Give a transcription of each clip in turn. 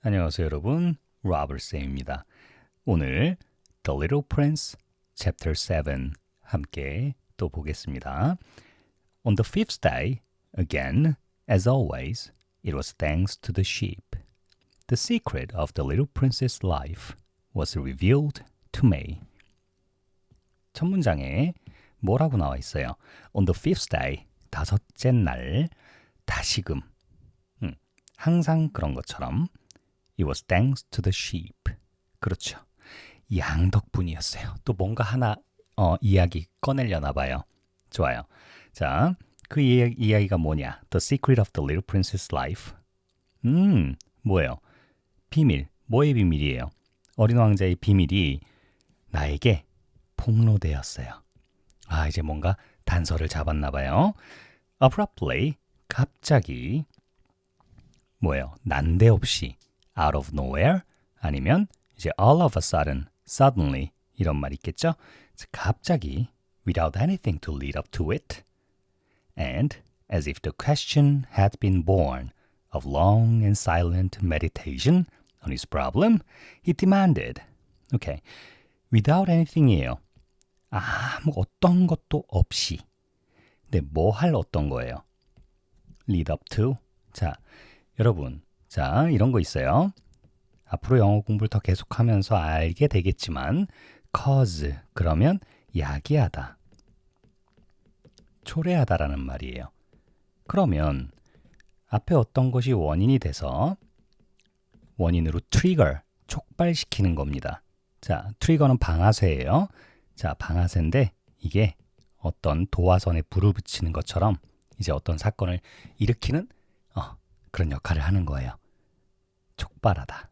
안녕하세요 여러분, 로버트쌤입니다. 오늘 The Little Prince Chapter 7 함께 또 보겠습니다. On the fifth day, again, as always, it was thanks to the sheep. The secret of the little prince's life was revealed to me. 첫 문장에 뭐라고 나와 있어요? On the fifth day, 다섯째 날, 다시금. 항상 그런 것처럼 It was thanks to the sheep. 그렇죠. 양 덕분이었어요. 또 뭔가 하나 이야기 꺼내려나 봐요. 좋아요. 자, 그 이야기가 뭐냐? The secret of the little prince's life. 뭐예요? 비밀. 뭐의 비밀이에요? 어린 왕자의 비밀이 나에게 폭로되었어요. 아, 이제 뭔가 단서를 잡았나 봐요. Abruptly, 갑자기 뭐예요? 난데없이 out of nowhere 아니면 이제 all of a sudden, suddenly 이런 말 있겠죠? 갑자기 without anything to lead up to it and as if the question had been born of long and silent meditation on his problem, he demanded. Okay. without anything이에요. 아무 어떤 것도 없이. 근데 뭐 할 어떤 거예요? lead up to. 자, 여러분, 자, 이런 거 있어요. 앞으로 영어 공부를 더 계속하면서 알게 되겠지만 cause, 그러면 야기하다, 초래하다라는 말이에요. 그러면 앞에 어떤 것이 원인이 돼서 원인으로 트리거, 촉발시키는 겁니다. 자, 트리거는 방아쇠예요. 자, 방아쇠인데 이게 어떤 도화선에 불을 붙이는 것처럼 이제 어떤 사건을 일으키는 그런 역할을 하는 거예요. 촉발하다.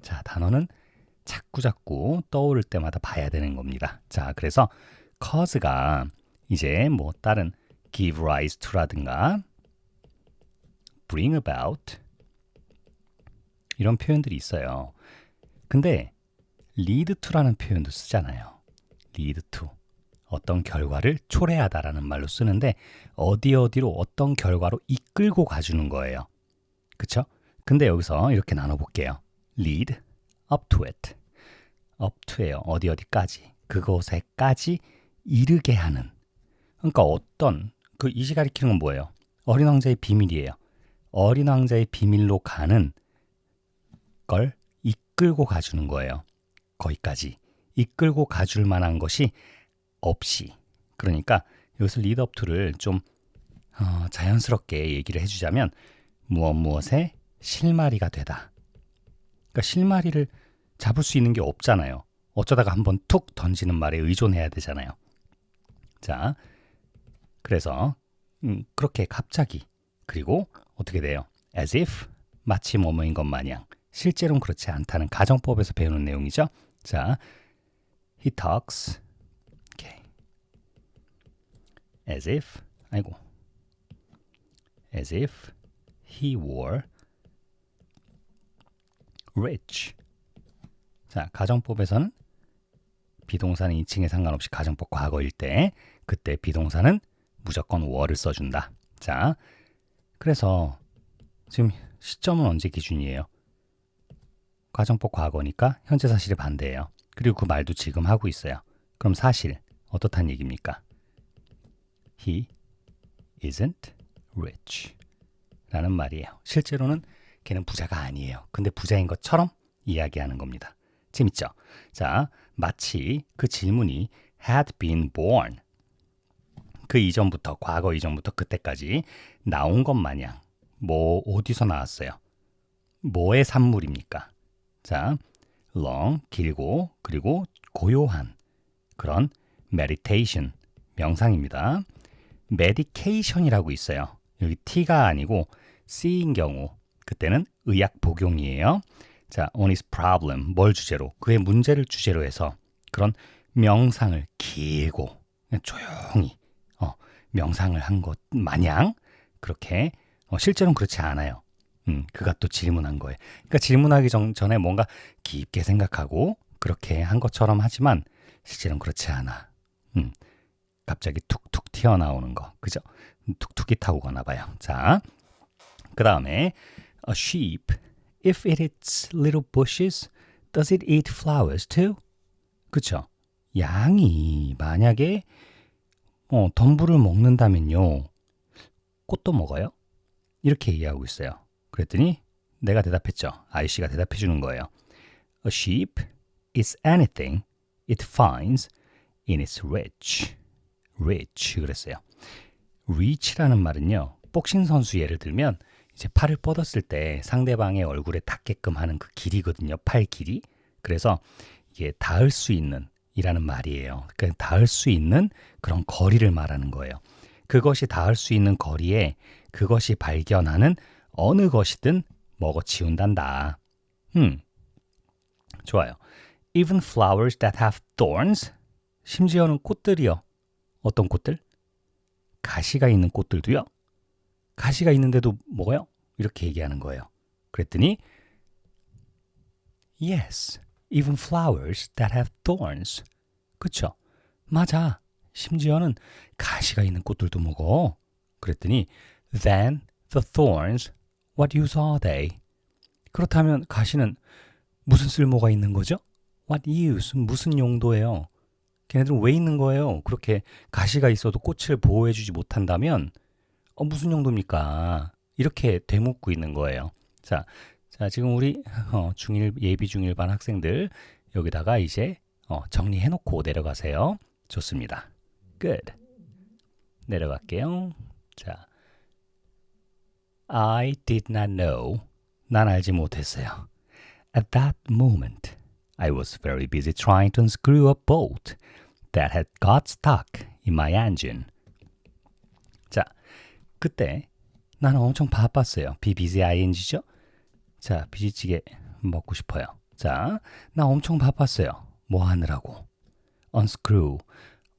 자, 단어는 자꾸자꾸 떠오를 때마다 봐야 되는 겁니다. 자, 그래서 cause가 이제 뭐 다른 give rise to라든가 bring about 이런 표현들이 있어요. 근데 lead to라는 표현도 쓰잖아요. lead to. 어떤 결과를 초래하다라는 말로 쓰는데 어디로 어떤 결과로 이끌고 가주는 거예요. 그쵸? 근데 여기서 이렇게 나눠볼게요. lead up to it. up to예요. 어디까지. 그곳에까지 이르게 하는. 그러니까 어떤 그 이시 가리키는 건 뭐예요? 어린 왕자의 비밀이에요. 어린 왕자의 비밀로 가는 걸 이끌고 가주는 거예요. 거기까지. 이끌고 가줄 만한 것이 없이. 그러니까 여기서 lead up to를 좀 자연스럽게 얘기를 해주자면 무엇에 실마리가 되다. 그러니까 실마리를 잡을 수 있는 게 없잖아요. 어쩌다가 한번 툭 던지는 말에 의존해야 되잖아요. 자, 그래서 그렇게 갑자기 그리고 어떻게 돼요? as if 마치 뭐뭐인 것 마냥 실제로는 그렇지 않다는 가정법에서 배우는 내용이죠. 자, he talks okay. as if he were rich. 자, 가정법에서는 비동사는 인칭에 상관없이 가정법 과거일 때 그때 비동사는 무조건 were를 써준다. 자, 그래서 지금 시점은 언제 기준이에요? 가정법 과거니까 현재 사실의 반대예요. 그리고 그 말도 지금 하고 있어요. 그럼 사실 어떻다는 얘기입니까? He isn't rich 라는 말이에요. 실제로는 걔는 부자가 아니에요. 근데 부자인 것처럼 이야기하는 겁니다. 재밌죠? 자, 마치 그 질문이 had been born 그 이전부터, 과거 이전부터 그때까지 나온 것 마냥 뭐 어디서 나왔어요? 뭐의 산물입니까? 자, long, 길고 그리고 고요한 그런 meditation, 명상입니다. medication이라고 있어요. 여기 T가 아니고 C인 경우 그때는 의학 복용이에요. 자, on his problem, 뭘 주제로? 그의 문제를 주제로 해서 그런 명상을 길고 조용히 명상을 한 것 마냥 그렇게 실제로는 그렇지 않아요. 그가 또 질문한 거예요. 그러니까 질문하기 전에 뭔가 깊게 생각하고 그렇게 한 것처럼 하지만 실제로는 그렇지 않아. 갑자기 툭툭 튀어나오는 거. 그죠? 툭툭이 타고 가나 봐요. 자, 그 다음에 A sheep If it eats little bushes, does it eat flowers too? 그쵸? 양이 만약에 덤불을 먹는다면요. 꽃도 먹어요? 이렇게 얘기하고 있어요. 그랬더니 내가 대답했죠. 아이씨가 대답해 주는 거예요. A sheep is anything it finds in its reach. reach 그랬어요. reach라는 말은요. 복싱 선수 예를 들면 이제 팔을 뻗었을 때 상대방의 얼굴에 닿게끔 하는 그 길이거든요. 팔 길이. 그래서 이게 닿을 수 있는 이라는 말이에요. 그러니까 닿을 수 있는 그런 거리를 말하는 거예요. 그것이 닿을 수 있는 거리에 그것이 발견하는 어느 것이든 먹어치운단다. 좋아요. Even flowers that have thorns. 심지어는 꽃들이요. 어떤 꽃들? 가시가 있는 꽃들도요. 가시가 있는데도 먹어요? 이렇게 얘기하는 거예요. 그랬더니 Yes, even flowers that have thorns. 그쵸? 맞아. 심지어는 가시가 있는 꽃들도 먹어. 그랬더니 Then the thorns, what use are they? 그렇다면 가시는 무슨 쓸모가 있는 거죠? What use? 무슨 용도예요? 걔네들은 왜 있는 거예요? 그렇게 가시가 있어도 꽃을 보호해주지 못한다면 무슨 용도입니까? 이렇게 되묻고 있는 거예요. 자, 지금 우리 중1 예비 중1반 학생들 여기다가 이제 정리해놓고 내려가세요. 좋습니다. Good. 내려갈게요. 자, I did not know. 난 알지 못했어요. At that moment, I was very busy trying to unscrew a bolt that had got stuck in my engine. 자, 그때 나는 엄청 바빴어요. be busy ing죠? 자, 비지찌개 먹고 싶어요. 자, 나 엄청 바빴어요. 뭐 하느라고? unscrew.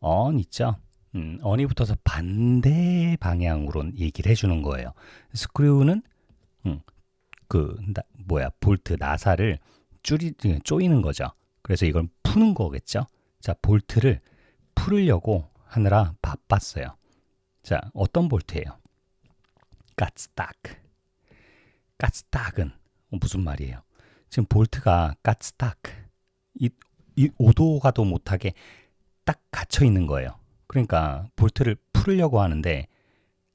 on 있죠? on이 붙어서 반대 방향으로 얘기를 해주는 거예요. screw는 볼트 나사를 조이는 거죠. 그래서 이걸 푸는 거겠죠. 자, 볼트를 풀으려고 하느라 바빴어요. 자, 어떤 볼트예요? got stuck. got stuck은 무슨 말이에요? 지금 볼트가 got stuck. 이 오도 가도 못하게 딱 갇혀 있는 거예요. 그러니까 볼트를 풀으려고 하는데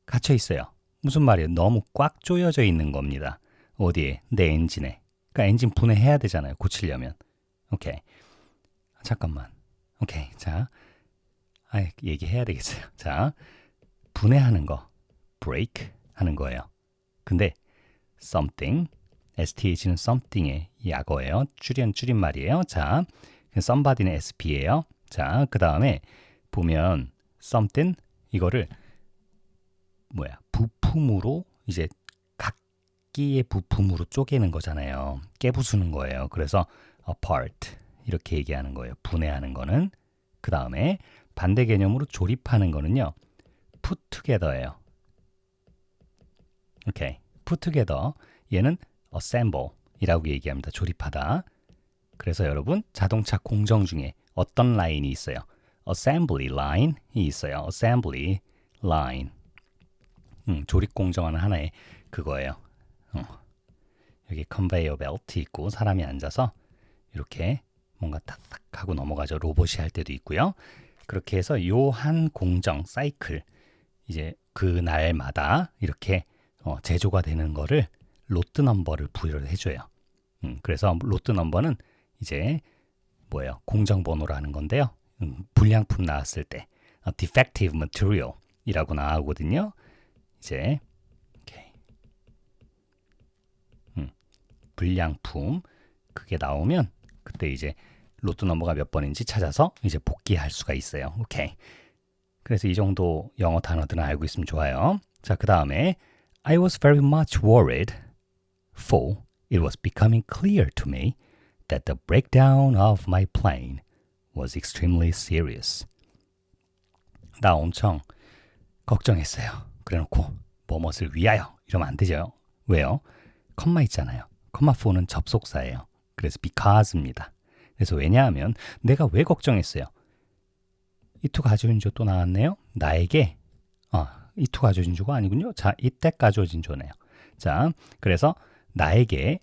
갇혀 있어요. 무슨 말이에요? 너무 꽉 조여져 있는 겁니다. 어디에? 내 엔진에. 그러니까 엔진 분해해야 되잖아요. 고치려면. 오케이. 잠깐만. 오케이. 자, 얘기해야 되겠어요. 자, 분해하는 거. break 하는 거예요. 근데 something, STH는 something의 약어예요. 줄임말이에요. 자, somebody는 SP예요. 자, 그 다음에 보면 something 이거를 부품으로 이제 각기의 부품으로 쪼개는 거잖아요. 깨부수는 거예요. 그래서 apart 이렇게 얘기하는 거예요. 분해하는 거는. 그 다음에 반대 개념으로 조립하는 거는요. put together예요. 오케이. put together 얘는 assemble 이라고 얘기합니다. 조립하다. 그래서 여러분 자동차 공정 중에 어떤 라인이 있어요? assembly line이 있어요. assembly line. 조립 공정하는 하나의 그거예요. 여기 컨베이어 벨트 있고 사람이 앉아서 이렇게 뭔가 탁탁 하고 넘어가죠. 로봇이 할 때도 있고요. 그렇게 해서 요 한 공정 사이클 이제 그 날마다 이렇게 제조가 되는 거를 로트 넘버를 부여를 해줘요. 그래서 로트 넘버는 이제 공정 번호라는 건데요. 불량품 나왔을 때 defective material 이라고 나오거든요. 이제 불량품 그게 나오면 그때 이제 로트 넘버가 몇 번인지 찾아서 이제 복귀할 수가 있어요. 오케이. 그래서 이 정도 영어 단어들은 알고 있으면 좋아요. 자, 그 다음에 I was very much worried for it was becoming clear to me that the breakdown of my plane was extremely serious. 나 엄청 걱정했어요. 그래놓고 뭐뭇을 위하여 이러면 안 되죠. 왜요? 컴마 있잖아요. 컴마 4는 접속사예요. 그래서 because입니다. 그래서 왜냐하면 내가 왜 걱정했어요? 이투 가져진 조 또 나왔네요. 나에게 이투 가져진 조가 아니군요. 자, 이때 가져진 조네요. 자, 그래서 나에게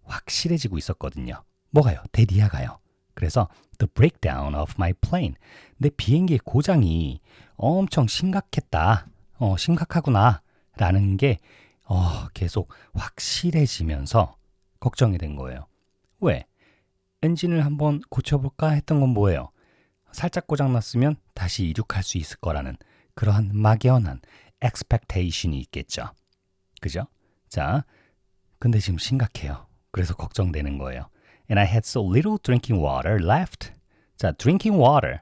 확실해지고 있었거든요. 뭐가요? 대디아가요. 그래서 the breakdown of my plane. 내 비행기의 고장이 엄청 심각했다. 심각하구나. 라는 게 계속 확실해지면서 걱정이 된 거예요. 왜? 엔진을 한번 고쳐볼까 했던 건 뭐예요? 살짝 고장났으면 다시 이륙할 수 있을 거라는 그러한 막연한 expectation이 있겠죠. 그죠? 자, 근데 지금 심각해요. 그래서 걱정되는 거예요. And I had so little drinking water left. 자, drinking water.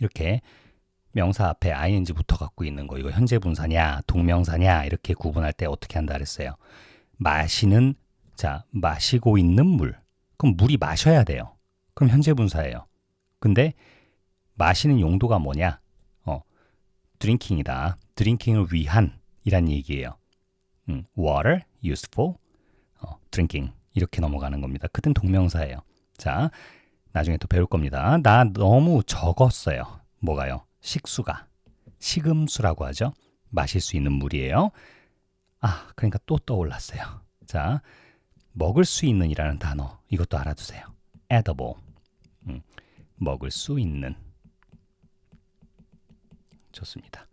이렇게 명사 앞에 ing 붙어 갖고 있는 거 이거 현재 분사냐 동명사냐 이렇게 구분할 때 어떻게 한다 그랬어요. 마시고 있는 물. 그럼 물이 마셔야 돼요. 그럼 현재 분사예요. 근데 마시는 용도가 뭐냐? drinking이다. drinking을 위한 이란 얘기예요. water, useful, drinking 이렇게 넘어가는 겁니다. 그땐 동명사예요. 자, 나중에 또 배울 겁니다. 나 너무 적었어요. 뭐가요? 식수가. 식음수라고 하죠. 마실 수 있는 물이에요. 그러니까 또 떠올랐어요. 자, 먹을 수 있는 이라는 단어 이것도 알아두세요. edible. 먹을 수 있는. 좋습니다.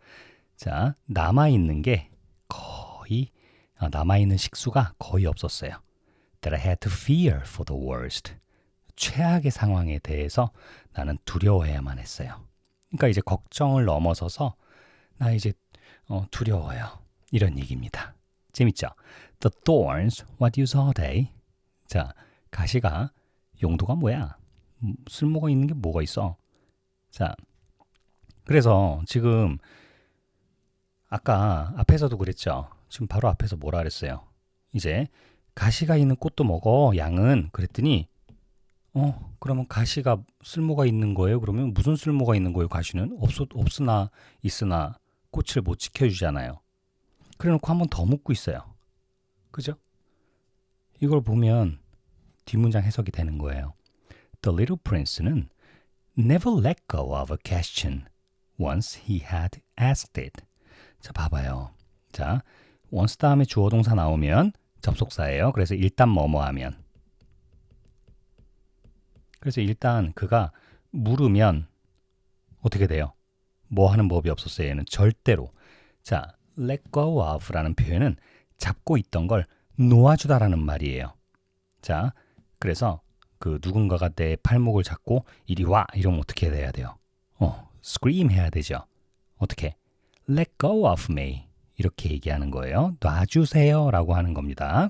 자, 남아있는 게 거의 남아있는 식수가 거의 없었어요. That I had to fear for the worst. 최악의 상황에 대해서 나는 두려워해야만 했어요. 그러니까 이제 걱정을 넘어서서 나 이제 두려워요. 이런 얘기입니다. 재밌죠? The thorns, what use are they? 자, 가시가 용도가 뭐야? 쓸모가 있는 게 뭐가 있어? 자, 그래서 지금 아까 앞에서도 그랬죠. 지금 바로 앞에서 뭐라 그랬어요? 이제 가시가 있는 꽃도 먹어, 양은. 그랬더니 그러면 가시가 쓸모가 있는 거예요? 그러면 무슨 쓸모가 있는 거예요, 가시는? 없으나 있으나 꽃을 못 지켜주잖아요. 그래 놓고 한 번 더 묻고 있어요. 그죠? 이걸 보면 뒷문장 해석이 되는 거예요. The little prince는 never let go of a question once he had asked it. 자, 봐봐요. 자, once 다음에 주어 동사 나오면 접속사예요. 그래서 일단 뭐뭐 하면. 그래서 일단 그가 물으면 어떻게 돼요? 뭐 하는 법이 없었어요. 얘는 절대로. 자, let go of라는 표현은 잡고 있던 걸 놓아주다라는 말이에요. 자, 그래서 그 누군가가 내 팔목을 잡고 이리 와 이러면 어떻게 해야 돼요? scream 해야 되죠. 어떻게? Let go of me 이렇게 얘기하는 거예요. 놔주세요 라고 하는 겁니다.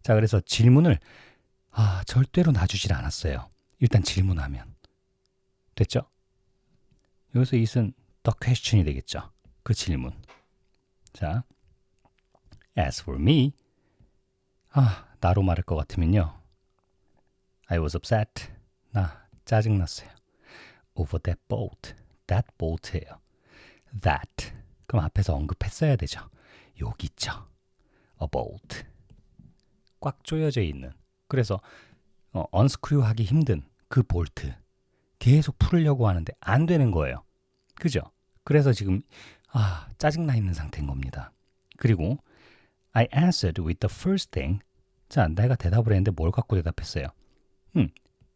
자, 그래서 질문을 절대로 놔주질 않았어요. 일단 질문하면 됐죠? 여기서 it은 the question이 되겠죠. 그 질문. 자, as for me 나로 말할 것 같으면요. I was upset. 나 짜증났어요. Over that boat. That boat예요. That. 그럼 앞에서 언급했어야 되죠. 여기 있죠. A boat. 꽉 조여져 있는. 그래서 unscrew 하기 힘든 그 볼트. 계속 풀으려고 하는데 안 되는 거예요. 그죠? 그래서 지금 짜증나 있는 상태인 겁니다. 그리고 I answered with the first thing. 자, 내가 대답을 했는데 뭘 갖고 대답했어요?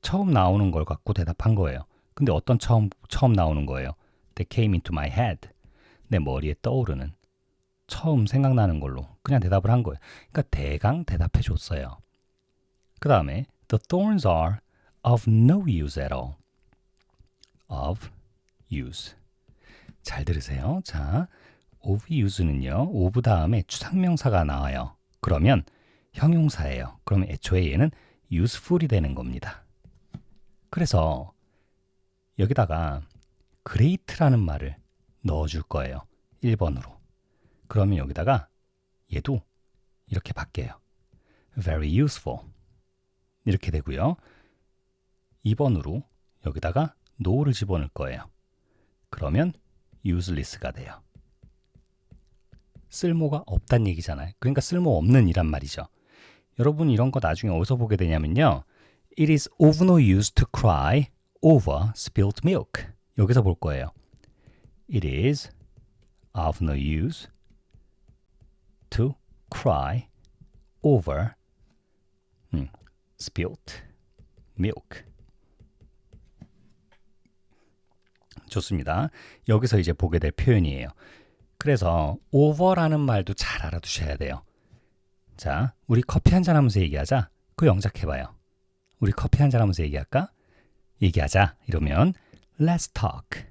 처음 나오는 걸 갖고 대답한 거예요. 근데 어떤 처음 나오는 거예요? That came into my head. 내 머리에 떠오르는 처음 생각나는 걸로 그냥 대답을 한 거예요. 그러니까 대강 대답해 줬어요. 그 다음에 The thorns are of no use at all. Of use. 잘 들으세요. 자, of use는요. of 다음에 추상명사가 나와요. 그러면 형용사예요. 그러면 애초에 얘는 useful이 되는 겁니다. 그래서 여기다가 great라는 말을 넣어줄 거예요. 1번으로. 그러면 여기다가 얘도 이렇게 바뀌어요. very useful 이렇게 되고요. 2번으로 여기다가 no를 집어넣을 거예요. 그러면 useless가 돼요. 쓸모가 없단 얘기잖아요. 그러니까 쓸모없는 이란 말이죠. 여러분 이런 거 나중에 어디서 보게 되냐면요. It is of no use to cry over spilled milk. 여기서 볼 거예요. It is of no use to cry over spilt milk. 좋습니다. 여기서 이제 보게 될 표현이에요. 그래서 over라는 말도 잘 알아두셔야 돼요. 자, 우리 커피 한잔 하면서 얘기하자. 그거 영작해봐요. 우리 커피 한잔 하면서 얘기할까? 얘기하자. 이러면 let's talk.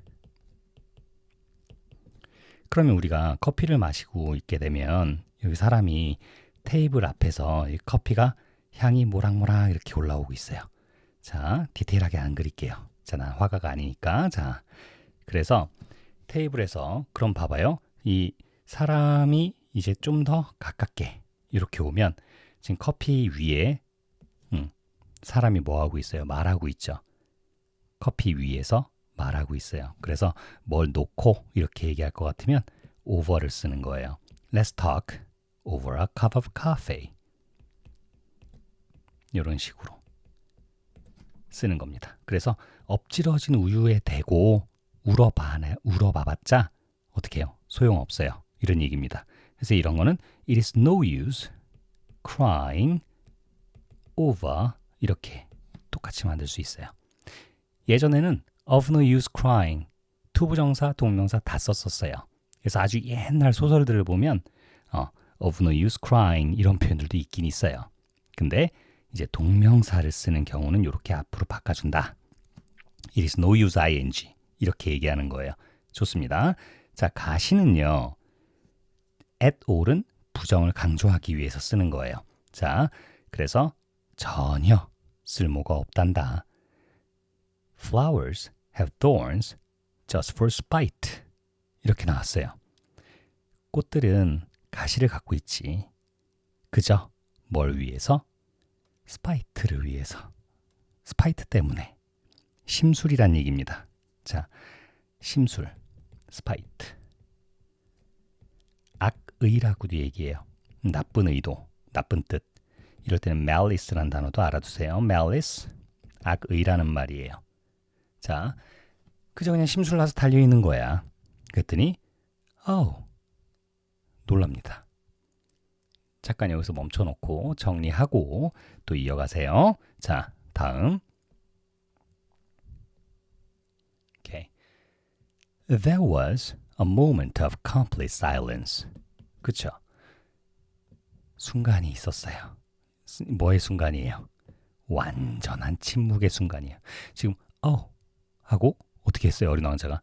그러면 우리가 커피를 마시고 있게 되면 여기 사람이 테이블 앞에서 이 커피가 향이 모락모락 이렇게 올라오고 있어요. 자, 디테일하게 안 그릴게요. 자, 난 화가가 아니니까. 자, 그래서 테이블에서 그럼 봐봐요. 이 사람이 이제 좀 더 가깝게 이렇게 오면 지금 커피 위에 사람이 뭐 하고 있어요? 말하고 있죠. 커피 위에서 말하고 있어요. 그래서 뭘 놓고 이렇게 얘기할 것 같으면 over를 쓰는 거예요. Let's talk over a cup of coffee. 이런 식으로 쓰는 겁니다. 그래서 엎질러진 우유에 대고 울어봐봤자 어떻게 해요? 소용없어요. 이런 얘기입니다. 그래서 이런 거는 it is no use crying over 이렇게 똑같이 만들 수 있어요. 예전에는 of no use crying 투부정사, 동명사 다 썼었어요. 그래서 아주 옛날 소설들을 보면 of no use crying 이런 표현들도 있긴 있어요. 근데 이제 동명사를 쓰는 경우는 이렇게 앞으로 바꿔준다. It is no use ing 이렇게 얘기하는 거예요. 좋습니다. 자, 가시는요. at all은 부정을 강조하기 위해서 쓰는 거예요. 자, 그래서 전혀 쓸모가 없단다. Flowers have thorns just for spite. 이렇게 나왔어요. 꽃들은 가시를 갖고 있지. 그저 뭘 위해서? 스파이트를 위해서. 스파이트 때문에. 심술이란 얘기입니다. 자, 심술, 스파이트. 악의라고도 얘기해요. 나쁜 의도, 나쁜 뜻. 이럴 때는 malice라는 단어도 알아두세요. malice, 악의라는 말이에요. 자, 그저 그냥 심술 나서 달려있는 거야. 그랬더니 놀랍니다. 잠깐 여기서 멈춰놓고 정리하고 또 이어가세요. 자, 다음. Okay. There was a moment of complete silence. 그쵸? 순간이 있었어요. 뭐의 순간이에요? 완전한 침묵의 순간이에요. 지금 하고 어떻게 했어요? 어린 왕자가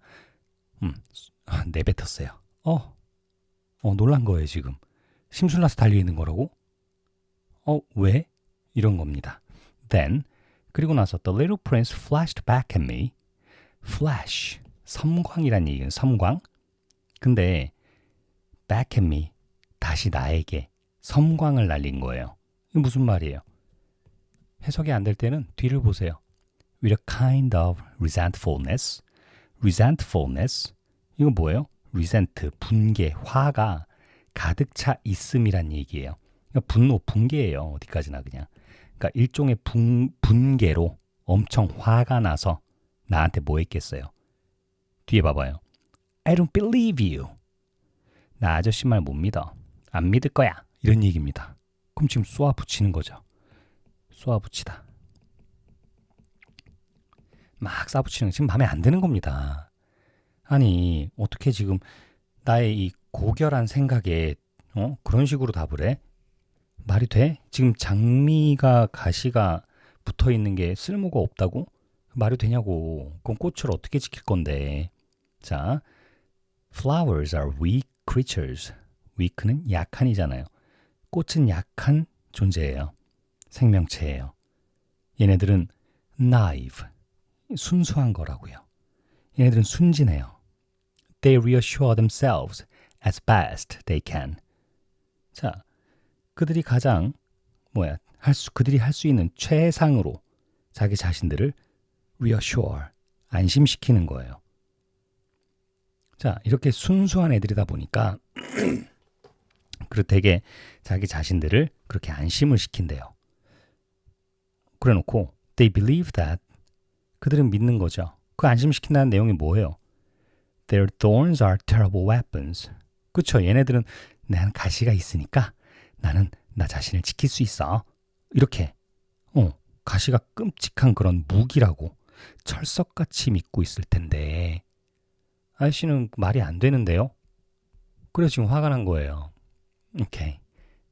내뱉었어요. 놀란 거예요. 지금 심술나서 달려있는 거라고? 왜? 이런 겁니다. Then 그리고 나서 The little prince flashed back at me. Flash 섬광이란 얘기는 섬광. 근데 back at me 다시 나에게 섬광을 날린 거예요. 이게 무슨 말이에요? 해석이 안 될 때는 뒤를 보세요. With a kind of resentfulness. resentfulness 이건 뭐예요? resent, 분개, 화가 가득 차 있음이란 얘기예요. 그러니까 분노, 분개예요. 어디까지나 그냥. 그러니까 일종의 분개로 엄청 화가 나서 나한테 뭐 했겠어요? 뒤에 봐봐요. I don't believe you. 나 아저씨 말 못 믿어. 안 믿을 거야. 이런 얘기입니다. 그럼 지금 쏘아 붙이는 거죠. 쏘아 붙이다. 막 쏴 붙이는 거 지금 마음에 안 드는 겁니다. 아니 어떻게 지금 나의 이 고결한 생각에 그런 식으로 답을 해? 말이 돼? 지금 장미가 가시가 붙어있는 게 쓸모가 없다고? 말이 되냐고. 그럼 꽃을 어떻게 지킬 건데. 자, Flowers are weak creatures. weak는 약한이잖아요. 꽃은 약한 존재예요. 생명체예요. 얘네들은 naive, 순수한 거라고요. 얘네들은 순진해요. They reassure themselves as best they can. 자, 그들이 가장 그들이 할 수 있는 최상으로 자기 자신들을 reassure, 안심시키는 거예요. 자, 이렇게 순수한 애들이다 보니까 그리고 되게 자기 자신들을 그렇게 안심을 시킨대요. 그래 놓고 they believe that 그들은 믿는 거죠. 그 안심시킨다는 내용이 뭐예요? Their thorns are terrible weapons. 그쵸? 얘네들은 나는 가시가 있으니까 나는 나 자신을 지킬 수 있어. 이렇게 가시가 끔찍한 그런 무기라고 철석같이 믿고 있을 텐데 아저씨는 말이 안 되는데요? 그래서 지금 화가 난 거예요. 오케이.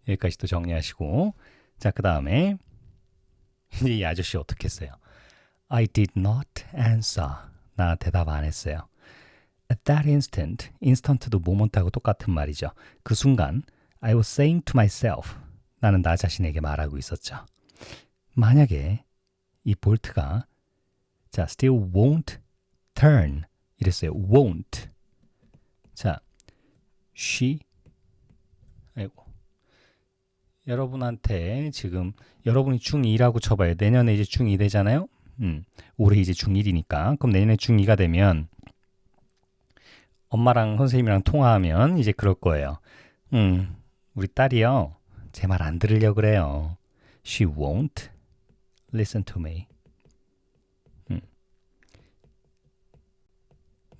여기까지 또 정리하시고 자, 그 다음에 이 아저씨 어떻게 했어요? I did not answer. 나 대답 안 했어요. At that instant, instant도 moment하고 똑같은 말이죠. 그 순간 I was saying to myself. 나는 나 자신에게 말하고 있었죠. 만약에 이 볼트가 자, still won't turn 이랬어요. won't. 자, she 아이고. 여러분한테 지금 여러분이 중2라고 쳐봐요. 내년에 이제 중2 되잖아요. 올해 이제 중1이니까. 그럼 내년에 중2가 되면 엄마랑 선생님이랑 통화하면 이제 그럴 거예요. 우리 딸이요. 제 말 안 들으려고 그래요. She won't listen to me.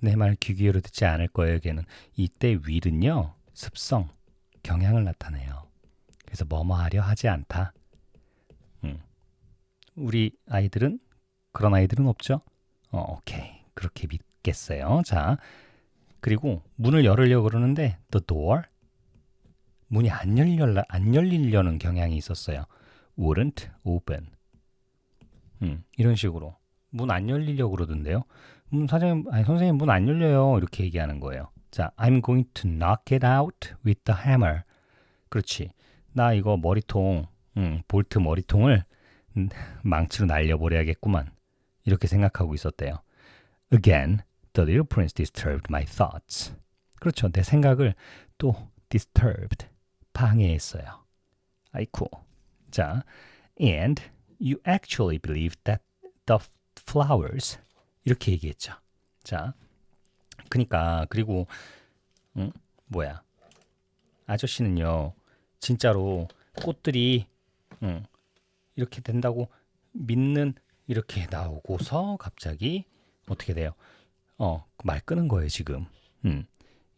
내 말 귀 기울여 듣지 않을 거예요. 걔는. 이때 will은요. 습성, 경향을 나타내요. 그래서 뭐뭐 하려 하지 않다. 우리 아이들은 그런 아이들은 없죠? 오케이. 그렇게 믿겠어요. 자, 그리고 문을 열으려고 그러는데 the door 문이 안 열리려는 경향이 있었어요. wouldn't open. 이런 식으로 문 안 열리려고 그러던데요. 선생님 문 안 열려요. 이렇게 얘기하는 거예요. 자, I'm going to knock it out with the hammer. 그렇지. 나 이거 머리통, 볼트 머리통을 망치로 날려버려야겠구만. 이렇게 생각하고 있었대요. Again, the little prince disturbed my thoughts. 그렇죠. 내 생각을 또 disturbed, 방해했어요. 아이쿠. 자, and you actually believe that the flowers 이렇게 얘기했죠. 자, 그러니까 그리고 뭐야? 아저씨는요, 진짜로 꽃들이 이렇게 된다고 믿는 이렇게 나오고서 갑자기 어떻게 돼요? 말 끄는 거예요 지금.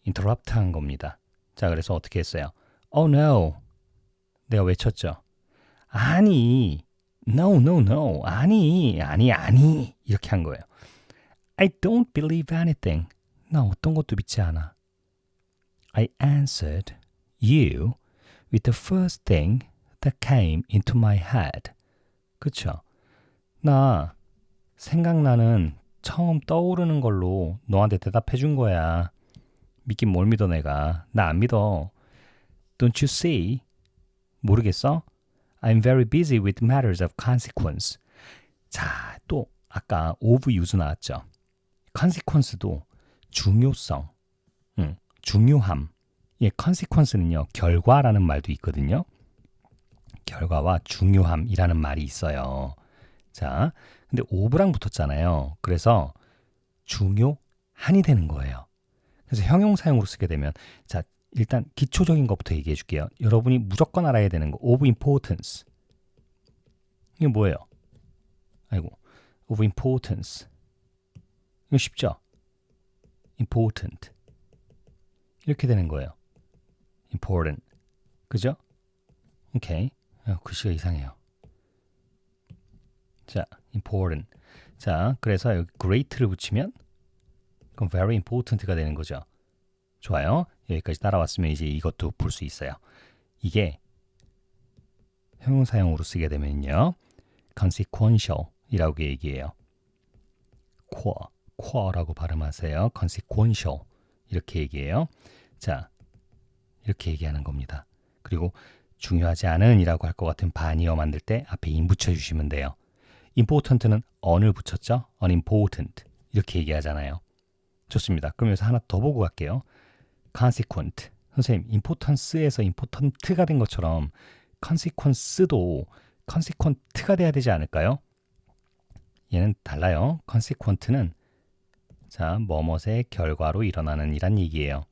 인터럽트 한 겁니다. 자, 그래서 어떻게 했어요? Oh no. 내가 외쳤죠. 아니. No, no, no. 아니. 이렇게 한 거예요. I don't believe anything. 나 어떤 것도 믿지 않아. I answered you with the first thing that came into my head. 그쵸? 나 생각나는 처음 떠오르는 걸로 너한테 대답해 준 거야. 믿긴 뭘 믿어 내가. 나 안 믿어. Don't you see? 모르겠어? I'm very busy with matters of consequence. 자, 또 아까 of 유수 나왔죠. consequence도 중요성, 중요함. 예, consequence는요, 결과라는 말도 있거든요. 결과와 중요함이라는 말이 있어요. 자, 근데 of랑 붙었잖아요. 그래서 중요한이 되는 거예요. 그래서 형용사용으로 쓰게 되면, 자, 일단 기초적인 것부터 얘기해 줄게요. 여러분이 무조건 알아야 되는 거, of importance. 이게 뭐예요? 아이고, of importance. 이거 쉽죠? important. 이렇게 되는 거예요. important. 그죠? 오케이. 글씨가 이상해요. 자, important. 자, 그래서 여기 great를 붙이면 그럼 very important가 되는 거죠. 좋아요. 여기까지 따라왔으면 이제 이것도 볼 수 있어요. 이게 형용사형으로 쓰게 되면요. consequential 이라고 얘기해요. quo라고 발음하세요. consequential 이렇게 얘기해요. 자, 이렇게 얘기하는 겁니다. 그리고 중요하지 않은 이라고 할 것 같은 반이어 만들 때 앞에 인 붙여주시면 돼요. important는 on을 붙였죠. unimportant 이렇게 얘기하잖아요. 좋습니다. 그럼 여기서 하나 더 보고 갈게요. consequent. 선생님, importance에서 important가 된 것처럼 consequence도 consequent가 돼야 되지 않을까요? 얘는 달라요. consequent는 자, 뭐뭇의 결과로 일어나는 이란 얘기예요.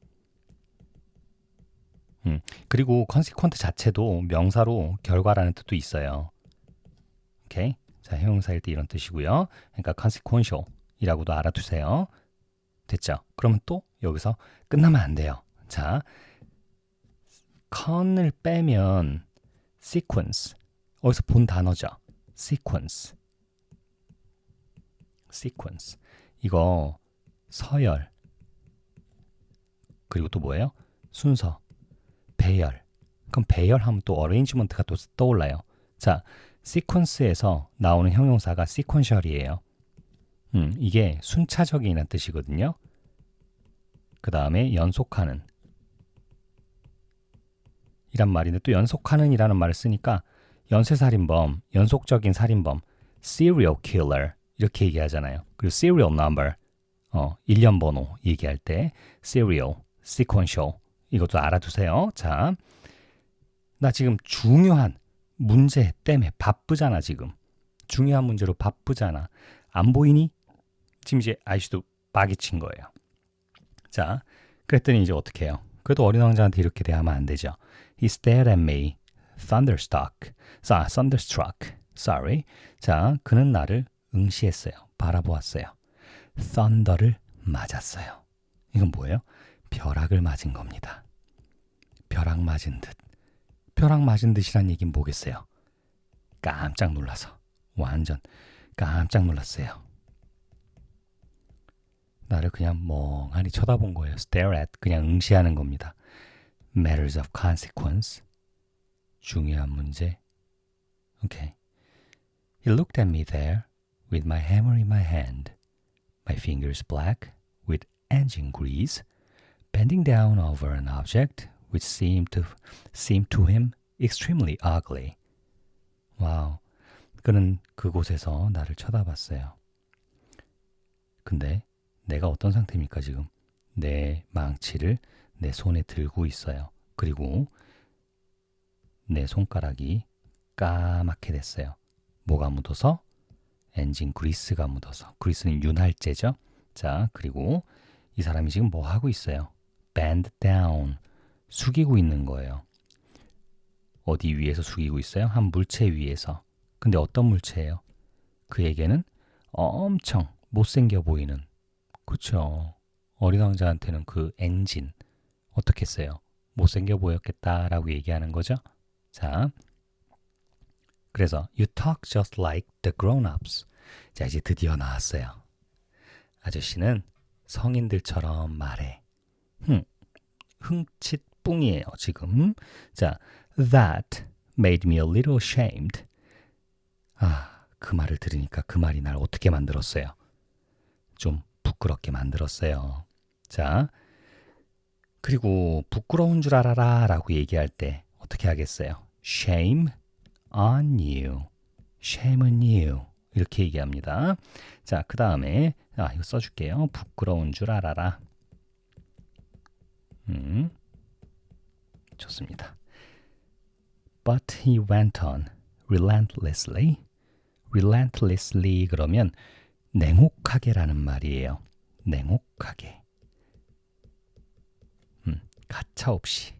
그리고 consequent 자체도 명사로 결과라는 뜻도 있어요. 오케이. 자, 형용사일 때 이런 뜻이고요. 그러니까 consequential 이라고도 알아두세요. 됐죠? 그러면 또 여기서 끝나면 안 돼요. 자, con을 빼면 sequence 어디서 본 단어죠. sequence. sequence. 이거 서열. 그리고 또 뭐예요? 순서. 배열. 그럼 배열하면 또 어레인지먼트가 또 떠올라요. 자, sequence에서 나오는 형용사가 sequential이에요. 이게 순차적이라는 뜻이거든요. 그 다음에 연속하는 이란 말인데 또 연속하는 이라는 말을 쓰니까 연쇄살인범, 연속적인 살인범, serial killer 이렇게 얘기하잖아요. 그리고 serial number, 일련 번호 얘기할 때 serial, sequential 이것도 알아두세요. 자, 나 지금 중요한 문제 때문에 바쁘잖아 지금. 중요한 문제로 바쁘잖아. 안 보이니? 지금 이제 아이씨도 막이 친 거예요. 자, 그랬더니 이제 어떻게 해요? 그래도 어린 왕자한테 이렇게 대하면 안 되죠. He stared at me, thunderstruck. Sorry. 자, 그는 나를 응시했어요. 바라보았어요. thunder를 맞았어요. 이건 뭐예요? 벼락을 맞은 겁니다. 벼락 맞은 듯. 벼락 맞은 듯이란 얘기는 뭐겠어요? 깜짝 놀라서. 완전 깜짝 놀랐어요. 나를 그냥 멍하니 쳐다본 거예요. stare at, 그냥 응시하는 겁니다. matters of consequence, 중요한 문제. Okay. He looked at me there with my hammer in my hand, my fingers black with engine grease, bending down over an object which seemed to him extremely ugly. 와우. 그는 그곳에서 나를 쳐다봤어요. 근데 내가 어떤 상태입니까 지금? 내 망치를 내 손에 들고 있어요. 그리고 내 손가락이 까맣게 됐어요. 뭐가 묻어서? 엔진 그리스가 묻어서. 그리스는 윤활제죠. 자, 그리고 이 사람이 지금 뭐 하고 있어요? bend down, 숙이고 있는 거예요. 어디 위에서 숙이고 있어요? 한 물체 위에서. 근데 어떤 물체예요? 그에게는 엄청 못생겨 보이는, 그렇죠. 어린 왕자한테는 그 엔진 어떻게 써요? 못생겨 보였겠다라고 얘기하는 거죠. 자, 그래서 You talk just like the grown-ups. 자, 이제 드디어 나왔어요. 아저씨는 성인들처럼 말해. 흥칫뿡이에요 지금. 자, That made me a little ashamed. 그 말을 들으니까 그 말이 날 어떻게 만들었어요? 좀 부끄럽게 만들었어요. 자, 그리고 부끄러운 줄 알아라 라고 얘기할 때 어떻게 하겠어요? Shame on you. Shame on you. 이렇게 얘기합니다. 자, 그 다음에 이거 써줄게요. 부끄러운 줄 알아라. 좋습니다. But he went on relentlessly. relentlessly 그러면 냉혹하게라는 말이에요. 냉혹하게. 가차없이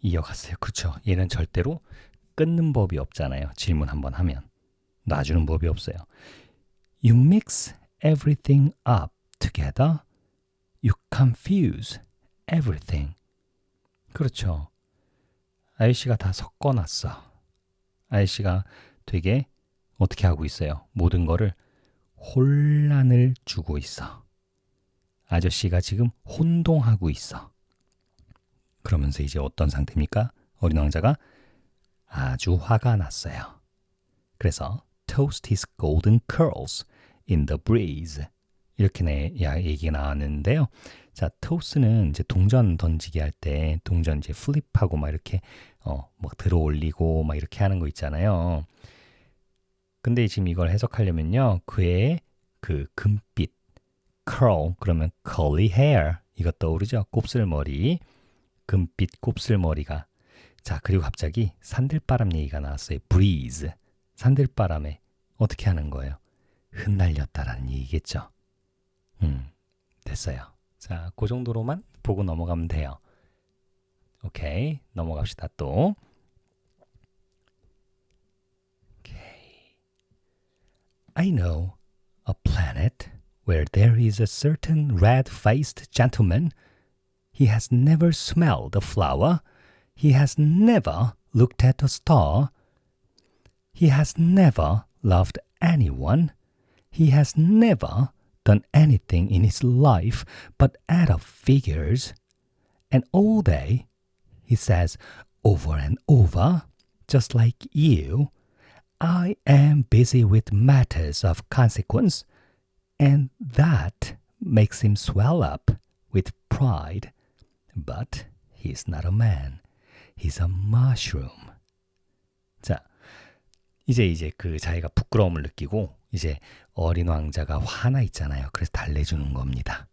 이어갔어요. 그렇죠? 얘는 절대로 끊는 법이 없잖아요. 질문 한번 하면 놔주는 법이 없어요. You mix everything up together. You confuse everything. 그렇죠. 아저씨가 다 섞어놨어. 아저씨가 되게 어떻게 하고 있어요? 모든 거를 혼란을 주고 있어. 아저씨가 지금 혼동하고 있어. 그러면서 이제 어떤 상태입니까? 어린 왕자가 아주 화가 났어요. 그래서 toast his golden curls in the breeze. 이렇게 얘기가 나왔는데요. 자, 토스는 이제 동전 던지기 할 때 동전 이제 플립하고 막 이렇게 막 들어 올리고 막 이렇게 하는 거 있잖아요. 근데 지금 이걸 해석하려면요. 그의 그 금빛 curl 그러면 curly hair 이거 떠오르죠? 곱슬머리. 금빛 곱슬머리가. 자, 그리고 갑자기 산들바람 얘기가 나왔어요. breeze. 산들바람에 어떻게 하는 거예요? 흩날렸다라는 얘기겠죠. 됐어요. 자, 그 정도로만 보고 넘어가면 돼요. 오케이, 넘어갑시다 또. Okay. I know a planet where there is a certain red-faced gentleman. He has never smelled a flower. He has never looked at a star. He has never loved anyone. He has never done anything in his life but add up figures. And all day, he says over and over, just like you, I am busy with matters of consequence, and that makes him swell up with pride. But he's not a man. He's a mushroom. 자, 이제 그 자기가 부끄러움을 느끼고 이제 어린 왕자가 화나 있잖아요. 그래서 달래주는 겁니다.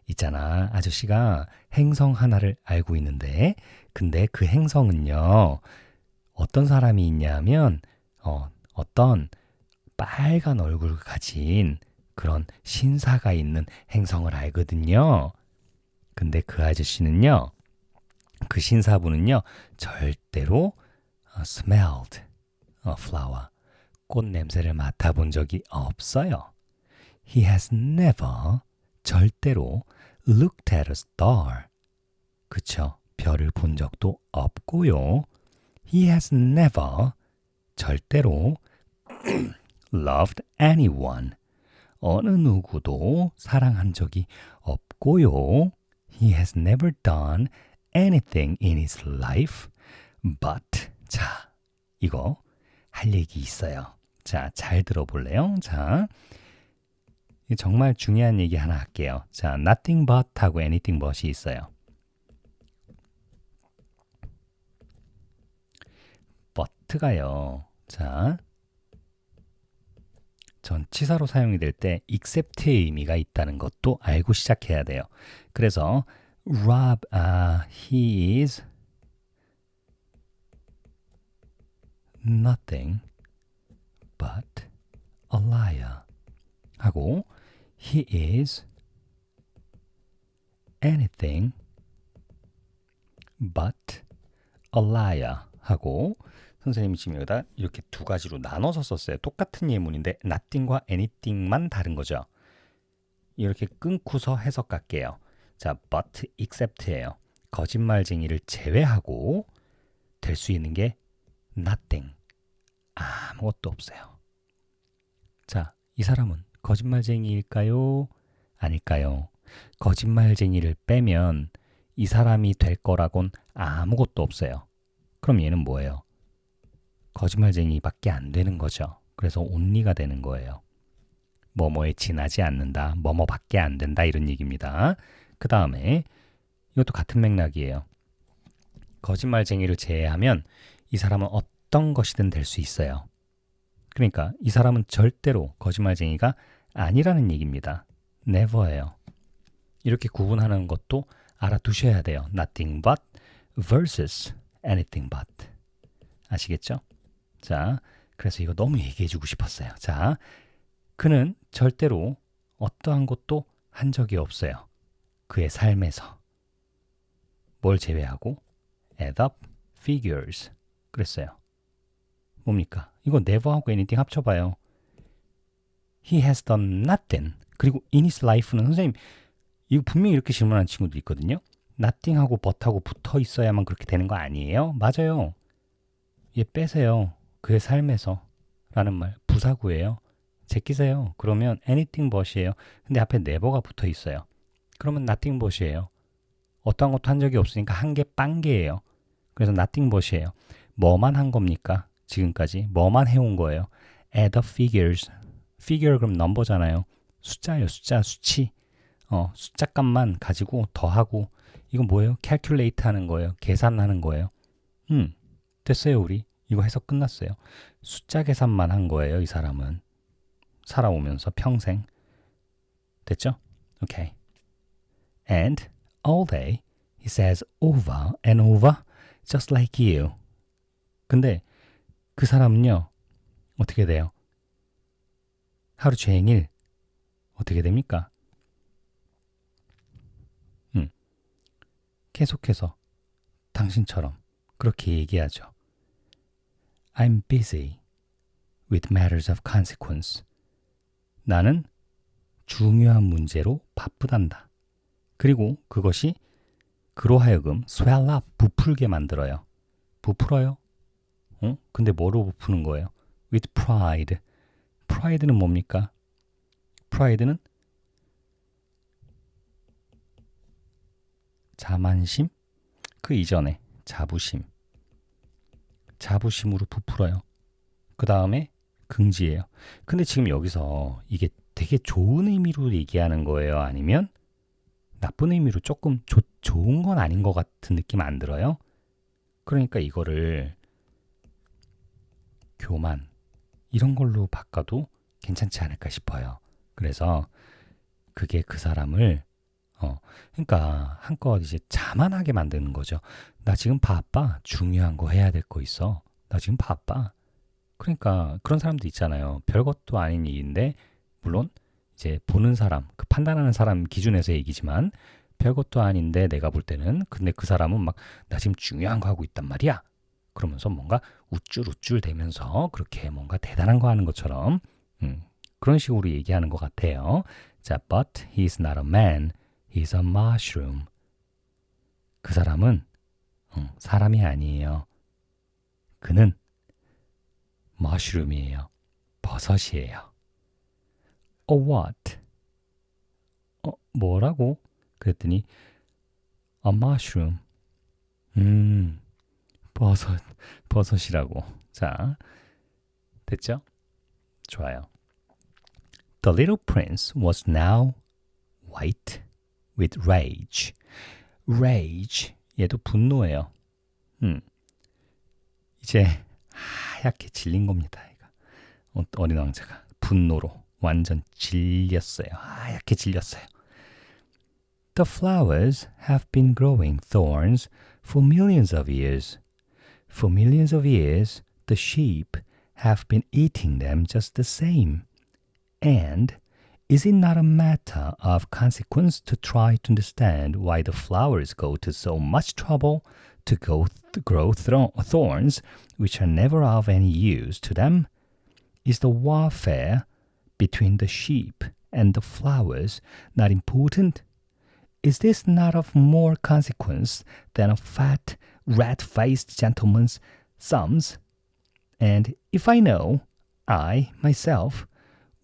있잖아, 아저씨가 행성 하나를 알고 있는데, 근데 그 행성은요, 어떤 사람이 있냐면, 어떤 빨간 얼굴을 가진 그런 신사가 있는 행성을 알거든요. 근데 그 아저씨는요, 그 신사분은요, 절대로 smelled a flower, 꽃 냄새를 맡아본 적이 없어요. He has never, 절대로 looked at a star. 그쵸? 별을 본 적도 없고요. He has never, 절대로 loved anyone. 어느 누구도 사랑한 적이 없고요. He has never done anything in his life. But, 자, 이거 할 얘기 있어요. 자, 잘 들어볼래요? 자, 정말 중요한 얘기 하나 할게요. 자, nothing but 하고 anything but이 있어요. but가요. 자, 전치사로 사용이 될 때 except의 의미가 있다는 것도 알고 시작해야 돼요. 그래서 Rob, he is nothing but a liar. 하고 he is anything but a liar. 하고 선생님이 지금 여기다 이렇게 두 가지로 나눠서 썼어요. 똑같은 예문인데 nothing과 anything만 다른 거죠. 이렇게 끊고서 해석할게요. 자, but except예요. 거짓말쟁이를 제외하고 될 수 있는 게 nothing, 아무것도 없어요. 자, 이 사람은 거짓말쟁이일까요? 아닐까요? 거짓말쟁이를 빼면 이 사람이 될 거라곤 아무것도 없어요. 그럼 얘는 뭐예요? 거짓말쟁이밖에 안 되는 거죠. 그래서 only가 되는 거예요. 뭐뭐에 지나지 않는다, 뭐뭐밖에 안 된다 이런 얘기입니다. 그 다음에 이것도 같은 맥락이에요. 거짓말쟁이를 제외하면 이 사람은 어떤 것이든 될 수 있어요. 그러니까 이 사람은 절대로 거짓말쟁이가 아니라는 얘기입니다. never예요. 이렇게 구분하는 것도 알아두셔야 돼요. nothing but versus anything but. 아시겠죠? 자, 그래서 이거 너무 얘기해주고 싶었어요. 자, 그는 절대로 어떠한 것도 한 적이 없어요. 그의 삶에서. 뭘 제외하고? add up figures. 그랬어요. 뭡니까? 이거 never하고 anything 합쳐봐요. He has done nothing. 그리고 in his life는 선생님, 이거 분명히 이렇게 질문하는 친구도 있거든요. nothing하고 but하고 붙어 있어야만 그렇게 되는 거 아니에요? 맞아요. 얘 빼세요. 그의 삶에서 라는 말 부사구예요. 제끼세요. 그러면 anything but이에요. 근데 앞에 never가 붙어 있어요. 그러면 nothing but이에요. 어떠한 것도 한 적이 없으니까 한 개 빵개예요. 그래서 nothing but이에요. 뭐만 한 겁니까? 지금까지 뭐만 해온 거예요? add up figures. figure 그럼 넘버잖아요. 숫자예요. 숫자, 수치. 숫자 값만 가지고 더하고 이건 뭐예요? calculate 하는 거예요. 계산하는 거예요. 됐어요, 우리. 이거 해석 끝났어요. 숫자 계산만 한 거예요, 이 사람은. 살아오면서 평생. 됐죠? 오케이. And all day he says over and over just like you. 근데 그 사람은요, 어떻게 돼요? 하루 종일 어떻게 됩니까? 계속해서 당신처럼 그렇게 얘기하죠. I'm busy with matters of consequence. 나는 중요한 문제로 바쁘단다. 그리고 그것이 그로 하여금 swell up, 부풀게 만들어요. 부풀어요. 근데 뭐로 부푸는 거예요? With pride. pride는 뭡니까? pride는 자만심? 그 이전에 자부심. 자부심으로 부풀어요. 그 다음에 긍지예요. 근데 지금 여기서 이게 되게 좋은 의미로 얘기하는 거예요? 아니면 나쁜 의미로 조금 좋은 건 아닌 것 같은 느낌 안 들어요? 그러니까 이거를 교만 이런 걸로 바꿔도 괜찮지 않을까 싶어요. 그래서 그게 그 사람을 그러니까 한껏 이제 자만하게 만드는 거죠. 나 지금 바빠. 중요한 거 해야 될 거 있어. 나 지금 바빠. 그러니까 그런 사람도 있잖아요. 별것도 아닌 일인데 물론 이제 보는 사람, 그 판단하는 사람 기준에서 얘기지만 별것도 아닌데 내가 볼 때는 근데 그 사람은 막 나 지금 중요한 거 하고 있단 말이야. 그러면서 뭔가 우쭐우쭐 대면서 그렇게 뭔가 대단한 거 하는 것처럼 그런 식으로 얘기하는 것 같아요. 자, but he's not a man. He's a mushroom. 그 사람은 사람이 아니에요. 그는 머쉬룸이에요. 버섯이에요. what? 뭐라고? 그랬더니 a mushroom. 버섯이라고. 자, 됐죠? 좋아요. The little prince was now white with rage. rage. 얘도 분노예요. 이제 하얗게 질린 겁니다. 어린 왕자가 분노로 완전 질렸어요. 하얗게 질렸어요. The flowers have been growing thorns for millions of years. For millions of years, the sheep have been eating them just the same. And is it not a matter of consequence to try to understand why the flowers go to so much trouble to grow thorns which are never of any use to them? Is the warfare between the sheep and the flowers not important? Is this not of more consequence than a fat, rat-faced gentleman's sums? And if I know, I, myself,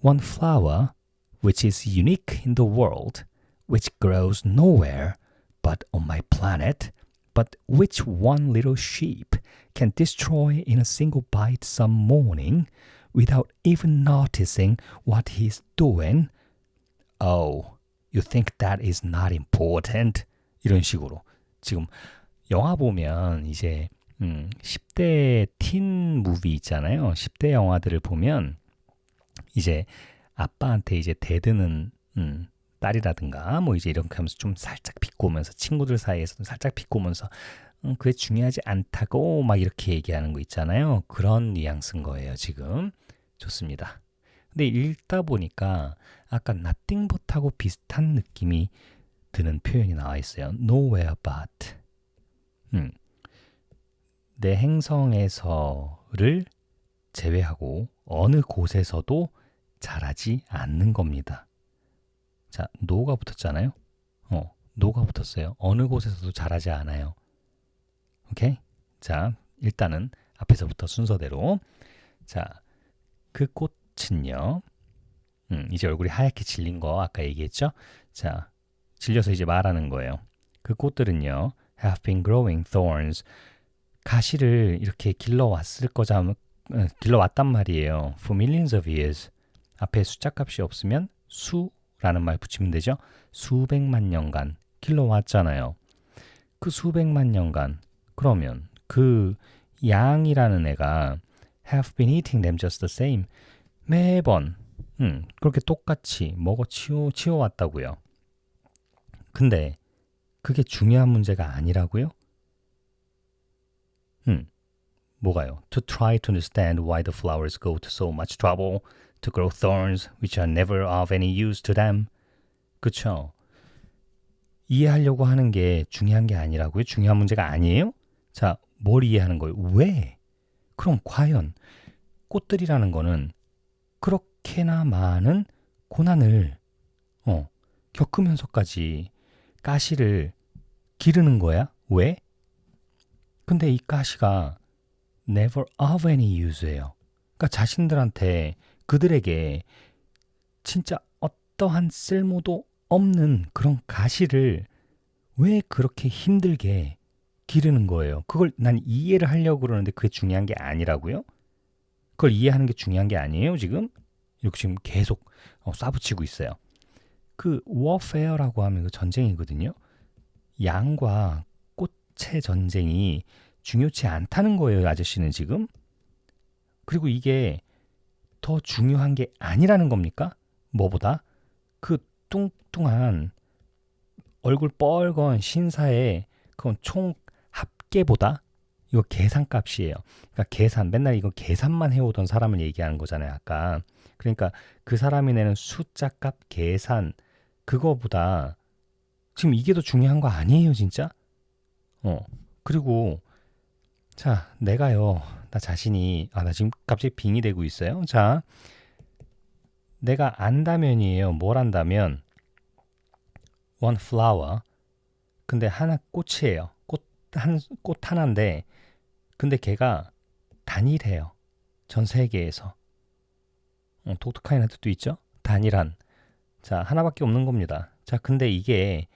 one flower which is unique in the world, which grows nowhere but on my planet, but which one little sheep can destroy in a single bite some morning without even noticing what he's doing, oh, you think that is not important? 이런 식으로. 지금 영화 보면 이제 10대 틴 무비 있잖아요. 10대 영화들을 보면 이제 아빠한테 이제 대드는 딸이라든가 뭐 이제 이렇게 하면서 좀 살짝 비꼬면서 친구들 사이에서도 살짝 비꼬면서 그게 중요하지 않다고 막 이렇게 얘기하는 거 있잖아요. 그런 뉘앙스인 거예요, 지금. 좋습니다. 근데 읽다 보니까 아까 nothing but하고 비슷한 느낌이 드는 표현이 나와 있어요. nowhere but. 내 행성에서를 제외하고 어느 곳에서도 자라지 않는 겁니다. 자, no가 붙었잖아요. no가 붙었어요. 어느 곳에서도 자라지 않아요. 오케이? 자, 일단은 앞에서부터 순서대로. 자, 그 꽃은요. 이제 얼굴이 하얗게 질린 거 아까 얘기했죠? 자, 질려서 이제 말하는 거예요. 그 꽃들은요. have been growing thorns. 가시를 이렇게 길러왔단 말이에요. For millions of years. 앞에 숫자값이 없으면 수라는 말 붙이면 되죠. 수백만 년간 길러왔잖아요. 그 수백만 년간 그러면 그 양이라는 애가 have been eating them just the same. 매번 그렇게 똑같이 먹어 치워왔다고요. 근데 그게 중요한 문제가 아니라고요? 뭐가요? To try to understand why the flowers go to so much trouble to grow thorns which are never of any use to them. 그쵸? 이해하려고 하는 게 중요한 게 아니라고요? 중요한 문제가 아니에요? 자, 뭘 이해하는 거예요? 왜? 그럼 과연 꽃들이라는 거는 그렇게나 많은 고난을 겪으면서까지 가시를 기르는 거야? 왜? 근데 이 가시가 never of any use예요. 그러니까 자신들한테 그들에게 진짜 어떠한 쓸모도 없는 그런 가시를 왜 그렇게 힘들게 기르는 거예요. 그걸 난 이해를 하려고 그러는데 그게 중요한 게 아니라고요? 그걸 이해하는 게 중요한 게 아니에요, 지금? 이렇게 지금 계속 쏴붙이고 있어요. 그 warfare라고 하면 그 전쟁이거든요. 양과 꽃의 전쟁이 중요치 않다는 거예요, 아저씨는 지금. 그리고 이게 더 중요한 게 아니라는 겁니까? 뭐보다? 그 뚱뚱한 얼굴 뻘건 신사의 그건 총 합계보다 이거 계산값이에요. 그러니까 계산, 맨날 이거 계산만 해오던 사람을 얘기하는 거잖아요, 아까. 그러니까 그 사람이 내는 숫자값 계산 그거보다 지금 이게 더 중요한 거 아니에요, 진짜? 그리고 자, 내가요. 나 자신이 나 지금 갑자기 빙이 되고 있어요. 자, 내가 안다면이에요. 뭘 안다면 one flower. 근데 하나 꽃이에요. 꽃 하나인데 근데 걔가 단일해요. 전 세계에서. 독특한 뜻도 있죠? 단일한. 자, 하나밖에 없는 겁니다. 자, 근데 이게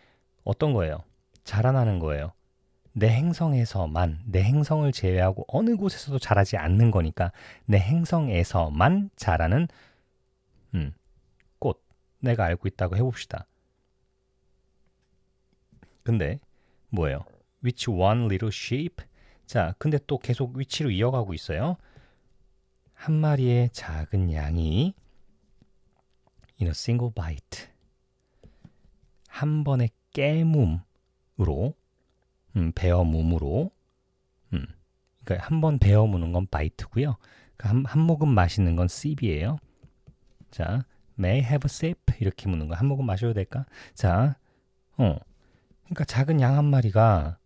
어떤 거예요? 자라나는 거예요. 내 행성에서만, 내 행성을 제외하고 어느 곳에서도 자라지 않는 거니까 내 행성에서만 자라는 꽃. 내가 알고 있다고 해봅시다. 근데 뭐예요? Which one little sheep? 자, 근데 또 계속 위치로 이어가고 있어요. 한 마리의 작은 양이 in a single bite. 한 번의 깨뭄으로 베어뭄으로 그러니까 한 번 베어무는 건 바이트고요. 그러니까 한 모금 마시는 건 sip이에요. 자, may I have a sip? 이렇게 묻는 거. 한 모금 마셔도 될까? 자, 그러니까 작은 양 한 마리가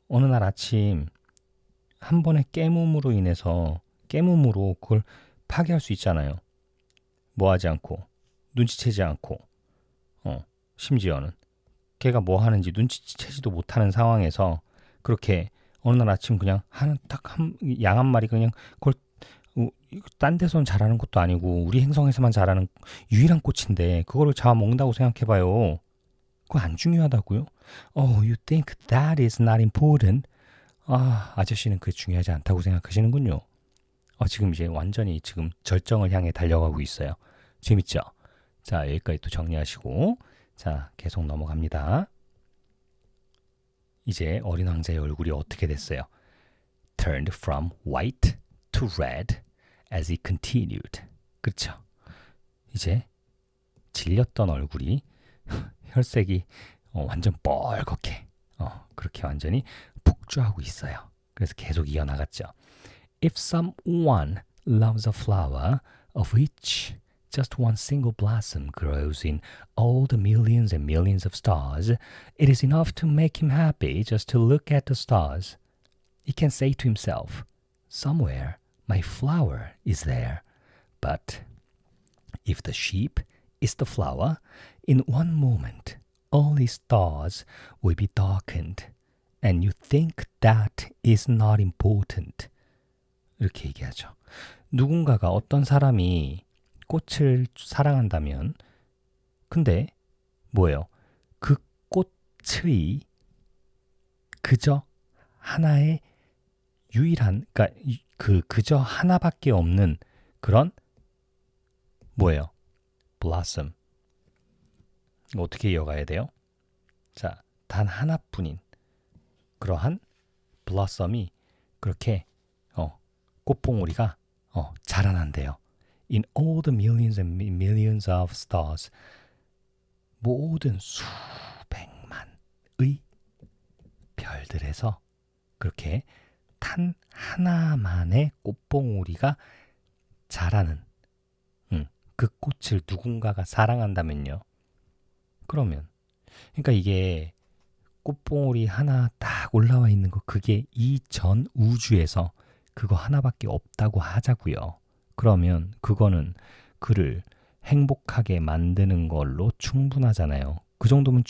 어느 날 아침 한 번의 깨뭄으로 인해서 깨뭄으로 그걸 파괴할 수 있잖아요. 뭐 하지 않고 눈치채지 않고 심지어는 걔가 뭐 하는지 눈치채지도 못하는 상황에서 그렇게 어느 날 아침 그냥 양 한 마리 그냥 그걸 딴 데서는 자라는 것도 아니고 우리 행성에서만 자라는 유일한 꽃인데 그거를 잡아먹는다고 생각해봐요. 그거 안 중요하다고요? Oh, you think that is not important? 아저씨는 그게 중요하지 않다고 생각하시는군요. 지금 이제 완전히 지금 절정을 향해 달려가고 있어요. 재밌죠? 자, 여기까지 또 정리하시고 자, 계속 넘어갑니다. 이제 어린 왕자의 얼굴이 어떻게 됐어요? Turned from white to red as he continued. 그렇죠? 이제 질렸던 얼굴이 혈색이 완전 뻘겋게 그렇게 완전히 폭주하고 있어요. 그래서 계속 이어나갔죠. If someone loves a flower of which just one single blossom grows in all the millions and millions of stars, it is enough to make him happy just to look at the stars. He can say to himself, somewhere my flower is there. But if the sheep is the flower, in one moment all the stars will be darkened, and you think that is not important. 이렇게 얘기하죠. 누군가가 어떤 사람이 꽃을 사랑한다면 근데 뭐예요? 그 꽃의 그저 하나의 유일한 그러니까 그저 하나밖에 없는 그런 뭐예요? blossom. 어떻게 이어가야 돼요? 자, 단 하나뿐인 그러한 blossom이 그렇게 꽃봉오리가 자라난대요. In all the millions and millions of stars. 모든 수백만의 별들에서 그렇게 단 하나만의 꽃봉오리가 자라는 그 꽃을 누군가가 사랑한다면요. 그러면 그러니까 이게 꽃봉오리 하나 딱 올라와 있는 거 그게 이 전 우주에서 그거 하나밖에 없다고 하자고요. 그러면 그거는 그를 행복하게 만드는 걸로 충분하잖아요. 그 정도면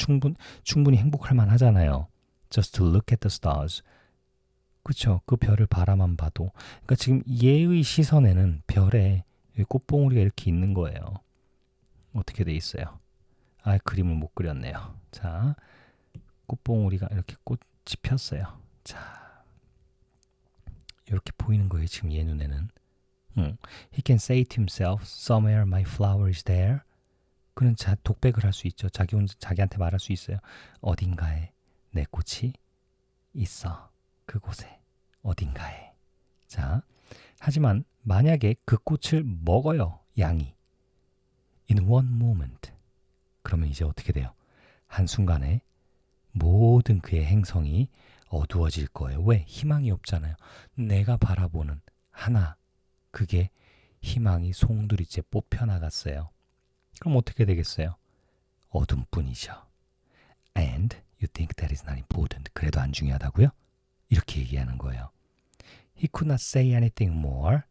충분히 행복할 만하잖아요. Just to look at the stars. 그쵸? 그 별을 바라만 봐도. 그러니까 지금 얘의 시선에는 별에 꽃봉오리가 이렇게 있는 거예요. 어떻게 돼 있어요? 아, 그림을 못 그렸네요. 자, 꽃봉오리가 이렇게 꽃이 폈어요. 자, 이렇게 보이는 거예요. 지금 얘 눈에는. He can say to himself, somewhere my flower is there. 그는 독백을 할 수 있죠. 자기한테 말할 수 있어요. 어딘가에 내 꽃이 있어. 그곳에 어딘가에. 자, 하지만 만약에 그 꽃을 먹어요. 양이. In one moment. 그러면 이제 어떻게 돼요? 한순간에 모든 그의 행성이 어두워질 거예요. 왜? 희망이 없잖아요. 내가 바라보는 하나, 그게 희망이 송두리째 뽑혀나갔어요. 그럼 어떻게 되겠어요? 어둠뿐이죠. And you think that is not important. 그래도 안 중요하다고요? 이렇게 얘기하는 거예요. He could not say anything more.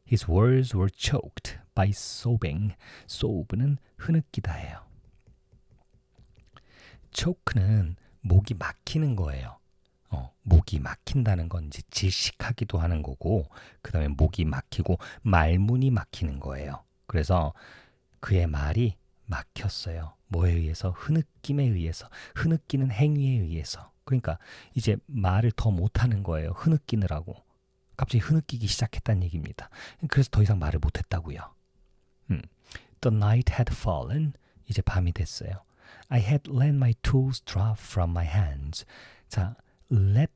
His words were choked by sobbing. sobb는 흐느끼다예요. choke는 목이 막히는 거예요. 목이 막힌다는 건 이제 질식하기도 하는 거고, 그 다음에 목이 막히고 말문이 막히는 거예요. 그래서 그의 말이 막혔어요. 뭐에 의해서? 흐느낌에 의해서. 흐느끼는 행위에 의해서. 그러니까 이제 말을 더 못하는 거예요. 흐느끼느라고. 갑자기 흐느끼기 시작했다는 얘기입니다. 그래서 더 이상 말을 못했다고요. The night had fallen. 이제 밤이 됐어요. I had let my tools drop from my hands. 자, let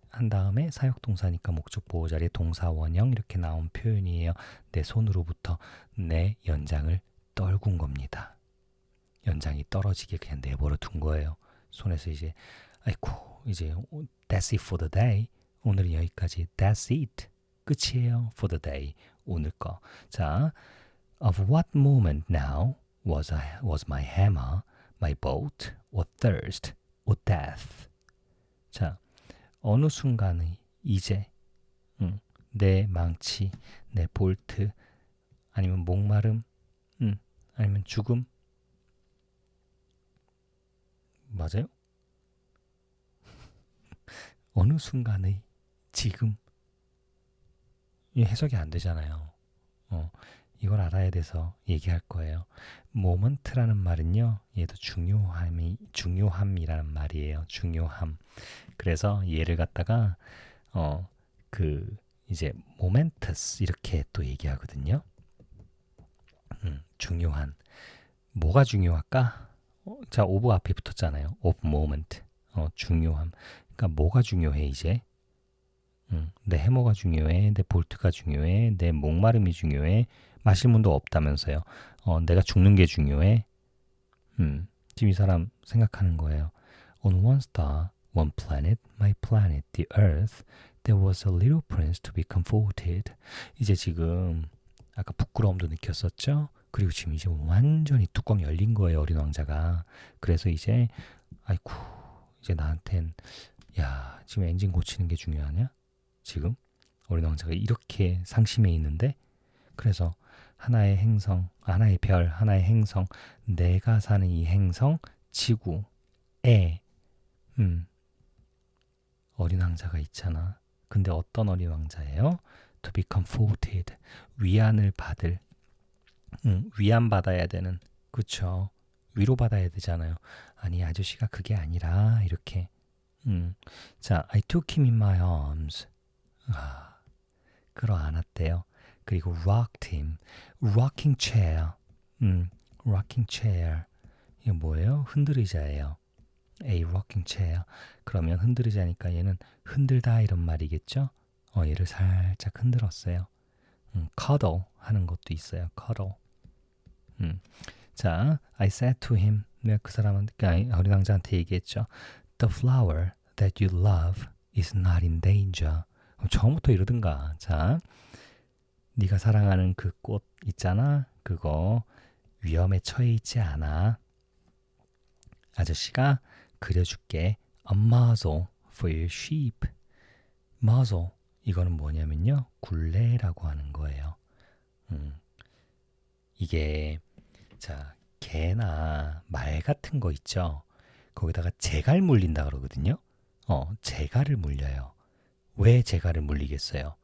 한 다음에 사역동사니까 목적 보호 자리에 동사 원형 이렇게 나온 표현이에요. 내 손으로부터 내 연장을 떨군 겁니다. 연장이 떨어지게 그냥 내버려 둔 거예요. 손에서 이제 아이고 이제 that's it for the day. 오늘은 여기까지. That's it. 끝이에요. For the day. 오늘 거. 자, of what moment now was my hammer, my bolt, or thirst, or death? 자, 어느 순간의 이제 내 망치, 내 볼트, 아니면 목마름, 아니면 죽음. 맞아요? 어느 순간의 지금. 이 해석이 안 되잖아요. 이걸 알아야 돼서 얘기할 거예요. 모먼트라는 말은요, 얘도 중요함이라는 말이에요. 중요함. 그래서 얘를 갖다가 이제 모멘터스 이렇게 또 얘기하거든요. 중요한. 뭐가 중요할까? 자, 오브 앞에 붙었잖아요. of moment. 중요함. 그러니까 뭐가 중요해 이제? 내 해머가 중요해. 내 볼트가 중요해. 내 목마름이 중요해. 마실 문도 없다면서요. 내가 죽는 게 중요해. 지금 이 사람 생각하는 거예요. On one star, one planet, my planet, the earth, there was a little prince to be comforted. 이제 지금 아까 부끄러움도 느꼈었죠? 그리고 지금 이제 완전히 뚜껑 열린 거예요. 어린 왕자가. 그래서 이제 아이고 이제 나한텐 야 지금 엔진 고치는 게 중요하냐? 지금 어린 왕자가 이렇게 상심해 있는데 그래서 하나의 행성, 하나의 별, 하나의 행성, 내가 사는 이 행성 지구에 어린 왕자가 있잖아. 근데 어떤 어린 왕자예요? To be comforted, 위안을 받을, 위안 받아야 되는, 그쵸? 위로 받아야 되잖아요. 아니 아저씨가 그게 아니라 이렇게. 자, I took him in my arms. 끌어안았대요. 그리고 rocked him, rocking chair. rocking chair. 이게 뭐예요? 흔들의자예요. A rocking chair. 그러면 흔들의자니까 얘는 흔들다 이런 말이겠죠? 얘를 살짝 흔들었어요. cuddle 하는 것도 있어요. cuddle. 자, I said to him. 내가 그 사람한테, 어린 왕자한테 얘기했죠. The flower that you love is not in danger. 처음부터 이러든가. 자, 네가 사랑하는 그 꽃 있잖아. 그거 위험에 처해 있지 않아. 아저씨가 그려줄게. A muzzle for your sheep. muzzle. 이거는 뭐냐면요. 굴레라고 하는 거예요. 이게 자 개나 말 같은 거 있죠. 거기다가 재갈 물린다 그러거든요. 재갈을 물려요. 왜 재갈을 물리겠어요?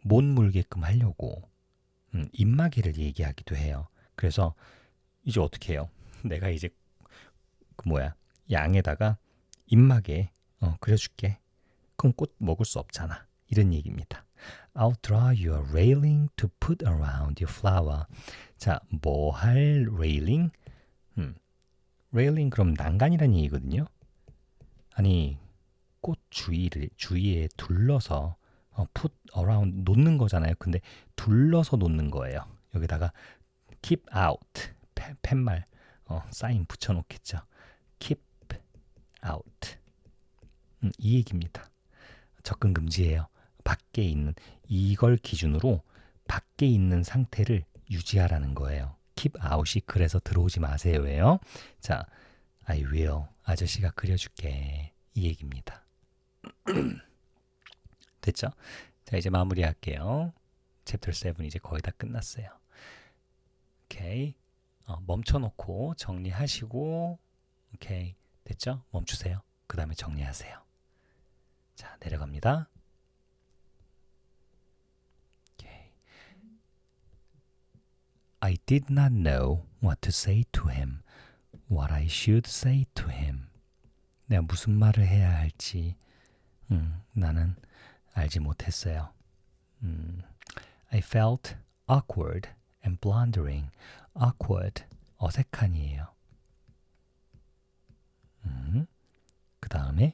못 물게끔 하려고 입마개를 얘기하기도 해요. 그래서 이제 어떻게 해요? 내가 이제 그 뭐야 양에다가 입마개 그려줄게. 그럼 꽃 먹을 수 없잖아. 이런 얘기입니다. I'll draw you a railing to put around your flower. 자, 뭐 할 railing? railing 그럼 난간이라는 얘기거든요. 아니 꽃 주위에 둘러서 put around 놓는 거잖아요. 근데 둘러서 놓는 거예요. 여기다가 keep out 팻말 사인 붙여놓겠죠. keep out 이 얘기입니다. 접근 금지예요. 밖에 있는 이걸 기준으로 밖에 있는 상태를 유지하라는 거예요. keep out이 그래서 들어오지 마세요예요. 자, I will 아저씨가 그려줄게 이 얘기입니다. 됐죠? 자, 이제 마무리할게요. 챕터 7 이제 거의 다 끝났어요. 오케이. 멈춰놓고 정리하시고 오케이. 됐죠? 멈추세요. 그 다음에 정리하세요. 자, 내려갑니다. 오케이. I did not know what to say to him. What I should say to him. 내가 무슨 말을 해야 할지 나는 알지 못했어요. I felt awkward and blundering. awkward, 어색한이에요. 그 다음에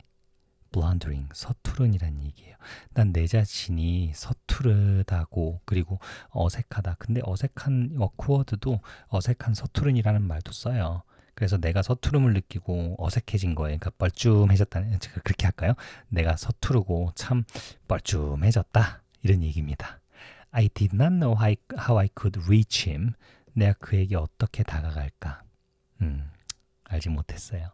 blundering, 서투른이란 얘기예요. 난 내 자신이 서투르다고 그리고 어색하다. 근데 어색한 awkward도 어색한 서투른이라는 말도 써요. 그래서 내가 서투름을 느끼고 어색해진 거예요. 그러니까 뻘쭘해졌다는 그렇게 할까요? 내가 서투르고 참 뻘쭘해졌다. 이런 얘기입니다. I did not know how I could reach him. 내가 그에게 어떻게 다가갈까? 알지 못했어요.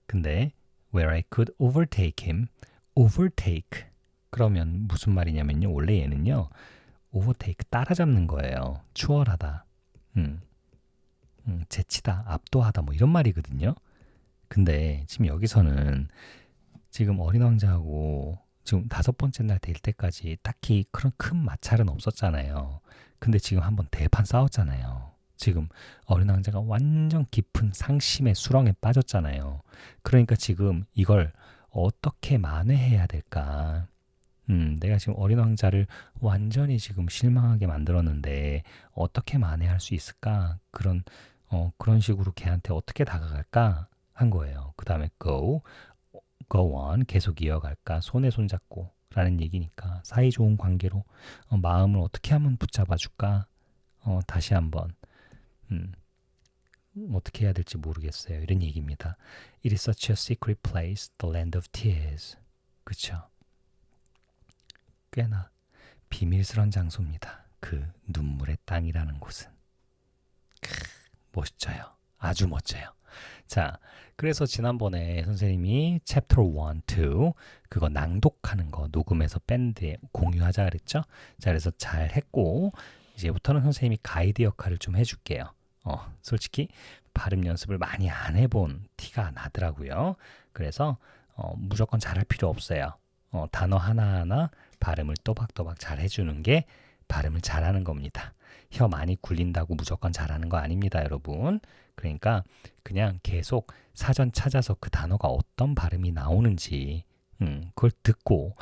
근데 where I could overtake him. overtake. 그러면 무슨 말이냐면요. 원래 얘는요. overtake 따라잡는 거예요. 추월하다. 제치다, 압도하다 뭐 이런 말이거든요. 근데 지금 여기서는 지금 어린 왕자하고 지금 5번째 날 될 때까지 딱히 그런 큰 마찰은 없었잖아요. 근데 지금 한번 대판 싸웠잖아요. 지금 어린 왕자가 완전 깊은 상심의 수렁에 빠졌잖아요. 그러니까 지금 이걸 어떻게 만회해야 될까? 내가 지금 어린 왕자를 완전히 지금 실망하게 만들었는데 어떻게 만회할 수 있을까? 그런 식으로 걔한테 어떻게 다가갈까? 한 거예요. 그 다음에 go on, 계속 이어갈까? 손에 손잡고 라는 얘기니까 사이좋은 관계로 마음을 어떻게 하면 붙잡아줄까? 다시 한번 어떻게 해야 될지 모르겠어요. 이런 얘기입니다. It is such a secret place, the land of tears. 그쵸? 꽤나 비밀스러운 장소입니다. 그 눈물의 땅이라는 곳은. 멋져요. 아주 멋져요. 자, 그래서 지난번에 선생님이 챕터 1, 2 그거 낭독하는 거 녹음해서 밴드에 공유하자 그랬죠? 자, 그래서 잘 했고 이제부터는 선생님이 가이드 역할을 좀 해줄게요. 솔직히 발음 연습을 많이 안 해본 티가 나더라고요. 그래서 무조건 잘할 필요 없어요. 단어 하나하나 발음을 또박또박 잘 해주는 게 발음을 잘하는 겁니다. 혀 많이 굴린다고 무조건 잘하는 거 아닙니다, 여러분. 그러니까 그냥 계속 사전 찾아서 그 단어가 어떤 발음이 나오는지 그걸 듣고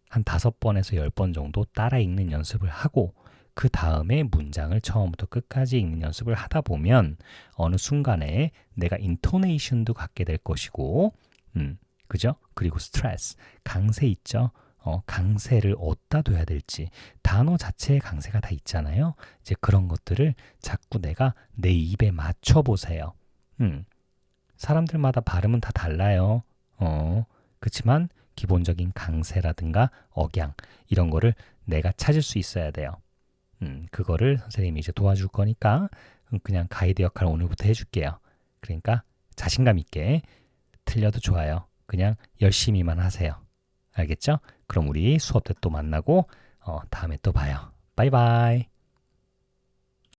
한 5번에서 10번 정도 따라 읽는 연습을 하고 그 다음에 문장을 처음부터 끝까지 읽는 연습을 하다 보면 어느 순간에 내가 인토네이션도 갖게 될 것이고 그죠? 그리고 스트레스, 강세 있죠? 강세를 어디다 둬야 될지 단어 자체에 강세가 다 있잖아요. 이제 그런 것들을 자꾸 내가 내 입에 맞춰 보세요. 사람들마다 발음은 다 달라요. 그렇지만 기본적인 강세라든가 억양 이런 거를 내가 찾을 수 있어야 돼요. 그거를 선생님이 이제 도와줄 거니까 그냥 가이드 역할 오늘부터 해줄게요. 그러니까 자신감 있게 틀려도 좋아요. 그냥 열심히만 하세요. 알겠죠? 그럼 우리 수업 때 또 만나고 다음에 또 봐요. 바이바이.